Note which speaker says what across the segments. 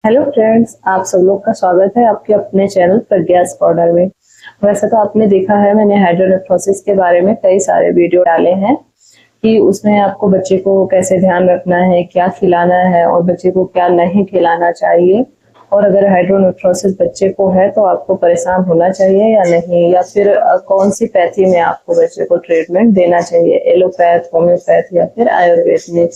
Speaker 1: Hello friends, आप सब लोग का स्वागत है आपके अपने चैनल प्रज्ञास कॉर्नर में। वैसे तो आपने देखा है मैंने हाइड्रोनेफ्रोसिस के बारे में कई सारे वीडियो डाले हैं कि उसमें आपको बच्चे को कैसे ध्यान रखना है, क्या खिलाना है और बच्चे को क्या नहीं खिलाना चाहिए, और अगर हाइड्रोनेफ्रोसिस बच्चे को है तो आपको परेशान होना चाहिए या नहीं, या फिर कौन सी पैथी में आपको बच्चे को ट्रीटमेंट देना चाहिए, एलोपैथ, होम्योपैथ या फिर आयुर्वेद में।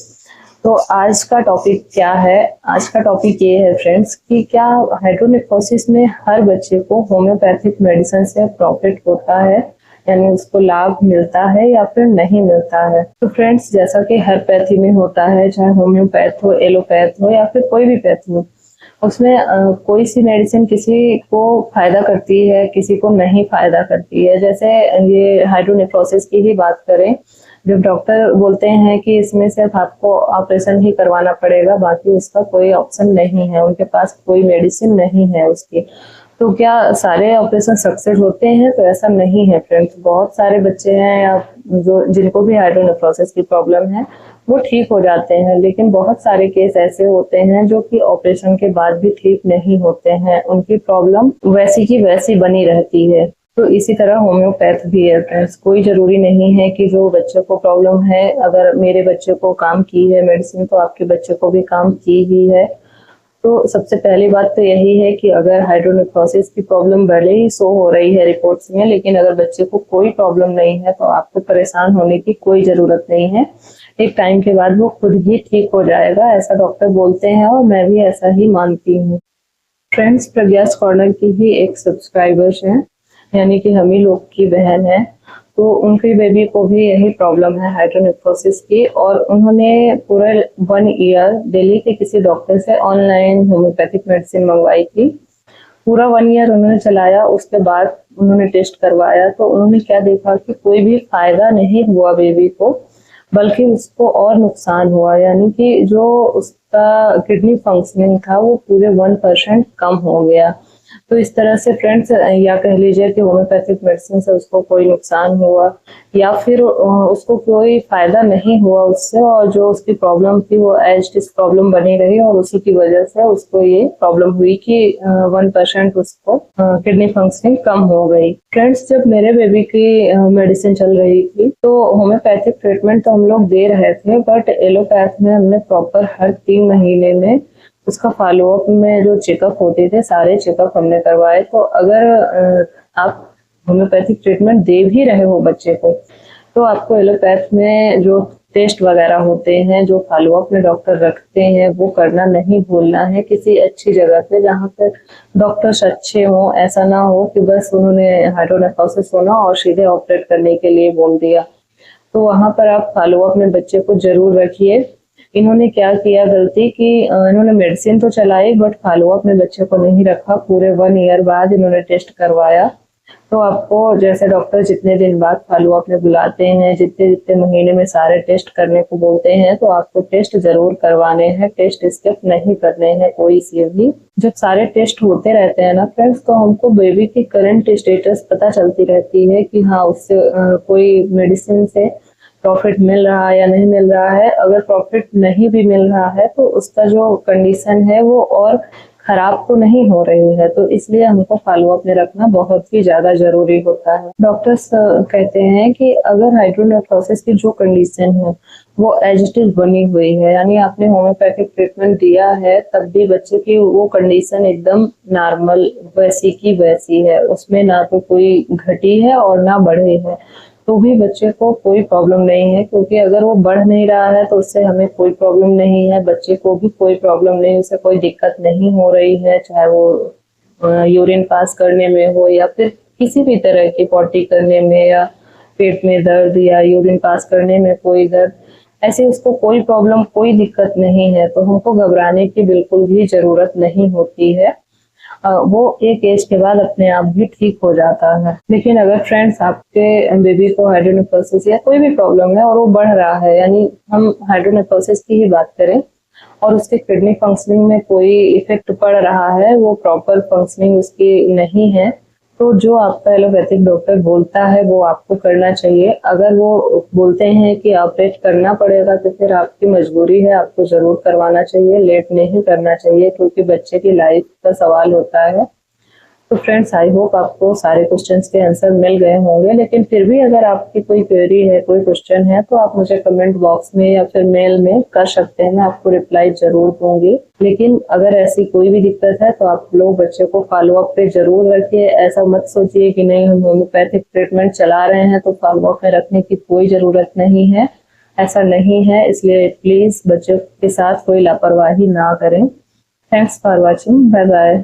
Speaker 1: तो आज का टॉपिक क्या है? आज का टॉपिक ये है फ्रेंड्स कि क्या हाइड्रोनेफ्रोसिस में हर बच्चे को होम्योपैथिक मेडिसिन से प्रॉफिट होता है, यानी उसको लाभ मिलता है या फिर नहीं मिलता है। तो फ्रेंड्स, जैसा कि हर पैथी में होता है, चाहे होम्योपैथ हो, एलोपैथ हो या फिर कोई भी पैथी हो, उसमें कोई सी मेडिसिन किसी को फायदा करती है, किसी को नहीं फायदा करती है। जैसे ये हाइड्रोनेफ्रोसिस की ही बात करें, जब डॉक्टर बोलते हैं कि इसमें सिर्फ आपको ऑपरेशन ही करवाना पड़ेगा, बाकी उसका कोई ऑप्शन नहीं है, उनके पास कोई मेडिसिन नहीं है उसकी, तो क्या सारे ऑपरेशन सक्सेस होते हैं? तो ऐसा नहीं है फ्रेंड्स। बहुत सारे बच्चे हैं या जो जिनको भी हाइड्रोनेफ्रोसिस की प्रॉब्लम है वो ठीक हो जाते हैं, लेकिन बहुत सारे केस ऐसे होते हैं जो कि ऑपरेशन के बाद भी ठीक नहीं होते हैं, उनकी प्रॉब्लम वैसी की वैसी बनी रहती है। तो इसी तरह होम्योपैथ भी है फ्रेंड्स। कोई जरूरी नहीं है कि जो बच्चे को प्रॉब्लम है, अगर मेरे बच्चे को काम की है मेडिसिन तो आपके बच्चे को भी काम की ही है। तो सबसे पहली बात तो यही है कि अगर हाइड्रोनेफ्रोसिस की प्रॉब्लम भले ही शो हो रही है रिपोर्ट्स में, लेकिन अगर बच्चे को कोई प्रॉब्लम नहीं है तो आपको परेशान होने की कोई जरूरत नहीं है। एक टाइम के बाद वो खुद ही ठीक हो जाएगा, ऐसा डॉक्टर बोलते हैं और मैं भी ऐसा ही मानती हूँ। फ्रेंड्स, प्रज्ञास कॉर्नर की ही एक सब्सक्राइबर्स हैं, यानी कि हम ही लोग की बहन है, तो उनकी बेबी को भी यही प्रॉब्लम है हाइड्रोनेफ्रोसिस की, और उन्होंने पूरा 1 ईयर दिल्ली के किसी डॉक्टर से ऑनलाइन होम्योपैथिक मेडिसिन मंगवाई थी। पूरा 1 ईयर उन्होंने चलाया, उसके बाद उन्होंने टेस्ट करवाया तो उन्होंने क्या देखा कि कोई भी फायदा नहीं हुआ बेबी को, बल्कि उसको और नुकसान हुआ, यानी कि जो उसका किडनी फंक्शनिंग था वो पूरे 1% कम हो गया। तो इस तरह से फ्रेंड्स, या कह लीजिए कि होम्योपैथिक मेडिसिन से उसको कोई नुकसान हुआ या फिर उसको कोई फायदा नहीं हुआ उससे, और जो उसकी प्रॉब्लम थी वो एज इट प्रॉब्लम बनी रही और उसी की वजह से उसको ये प्रॉब्लम हुई कि 1% उसको किडनी फंक्शनिंग कम हो गई। फ्रेंड्स, जब मेरे बेबी की मेडिसिन चल रही थी तो होम्योपैथिक ट्रीटमेंट तो हम लोग दे रहे थे, बट एलोपैथ में हमने प्रॉपर हर 3 महीने में उसका फॉलोअप में जो चेकअप होते थे सारे चेकअप हमने करवाए। तो अगर आप होम्योपैथिक ट्रीटमेंट दे भी रहे हो बच्चे को, तो आपको एलोपैथ में जो टेस्ट वगैरह होते हैं, जो फॉलोअप में डॉक्टर रखते हैं, वो करना नहीं भूलना है किसी अच्छी जगह पे जहाँ पर डॉक्टर्स अच्छे हों। ऐसा ना हो कि बस उन्होंने हाइड्रोनेफ्रोसिस होना और सीधे ऑपरेट करने के लिए बोल दिया। तो वहां पर आप फॉलोअप में बच्चे को जरूर रखिए। इन्होंने क्या किया गलती कि इन्होंने मेडिसिन तो चलाई बट फॉलोअप में बच्चे को नहीं रखा। पूरे 1 ईयर बाद इन्होंने टेस्ट करवाया, तो आपको जैसे डॉक्टर जितने दिन बाद फॉलोअप में बुलाते हैं, जितने जितने महीने में सारे टेस्ट करने को बोलते हैं, तो आपको टेस्ट जरूर करवाने हैं, टेस्ट स्किप नहीं करने हैं कोई से भी। जब सारे टेस्ट होते रहते हैं ना फ्रेंड्स, तो हमको बेबी की करंट स्टेटस पता चलती रहती है कि हाँ उससे कोई मेडिसिन से प्रॉफिट मिल रहा है या नहीं मिल रहा है। अगर प्रॉफिट नहीं भी मिल रहा है तो उसका जो कंडीशन है वो और खराब तो नहीं हो रही है, तो इसलिए हमको फॉलोअप में रखना बहुत ही ज्यादा जरूरी होता है। डॉक्टर्स कहते हैं कि अगर हाइड्रोनेफ्रोसिस की जो कंडीशन है वो एज इट इज बनी हुई है, यानी आपने होम्योपैथिक ट्रीटमेंट दिया है तब भी बच्चे की वो कंडीशन एकदम नॉर्मल वैसी की वैसी है, उसमें ना तो कोई घटी है और ना बढ़ी है, तो भी बच्चे को कोई प्रॉब्लम नहीं है। क्योंकि अगर वो बढ़ नहीं रहा है तो उससे हमें कोई प्रॉब्लम नहीं है, बच्चे को भी कोई प्रॉब्लम नहीं, उसे कोई दिक्कत नहीं हो रही है, चाहे वो यूरिन पास करने में हो या फिर किसी भी तरह की पॉटी करने में या पेट में दर्द या यूरिन पास करने में कोई दर्द, ऐसे उसको कोई प्रॉब्लम कोई दिक्कत नहीं है, तो हमको घबराने की बिल्कुल भी जरूरत नहीं होती है। वो एक एज के बाद अपने आप भी ठीक हो जाता है। लेकिन अगर फ्रेंड्स आपके बेबी को हाइड्रोनेफ्रोसिस या कोई भी प्रॉब्लम है और वो बढ़ रहा है, यानी हम हाइड्रोनेफ्रोसिस की ही बात करें, और उसके किडनी फंक्शनिंग में कोई इफेक्ट पड़ रहा है, वो प्रॉपर फंक्शनिंग उसकी नहीं है, तो जो आपका एलोपैथिक डॉक्टर बोलता है वो आपको करना चाहिए। अगर वो बोलते हैं कि ऑपरेट करना पड़ेगा तो फिर आपकी मजबूरी है, आपको जरूर करवाना चाहिए, लेट नहीं करना चाहिए, क्योंकि बच्चे की लाइफ का सवाल होता है। तो फ्रेंड्स, आई होप आपको सारे क्वेश्चंस के आंसर मिल गए होंगे, लेकिन फिर भी अगर आपकी कोई क्वेरी है, कोई क्वेश्चन है, तो आप मुझे कमेंट बॉक्स में या फिर मेल में कर सकते हैं, मैं आपको रिप्लाई जरूर दूंगी। लेकिन अगर ऐसी कोई भी दिक्कत है तो आप लोग बच्चे को फॉलोअप पे जरूर रखिए। ऐसा मत सोचिए कि नहीं हम होम्योपैथिक ट्रीटमेंट चला रहे हैं तो फॉलोअप में रखने की कोई जरूरत नहीं है, ऐसा नहीं है। इसलिए प्लीज बच्चों के साथ कोई लापरवाही ना करें। Thanks for watching, bye bye.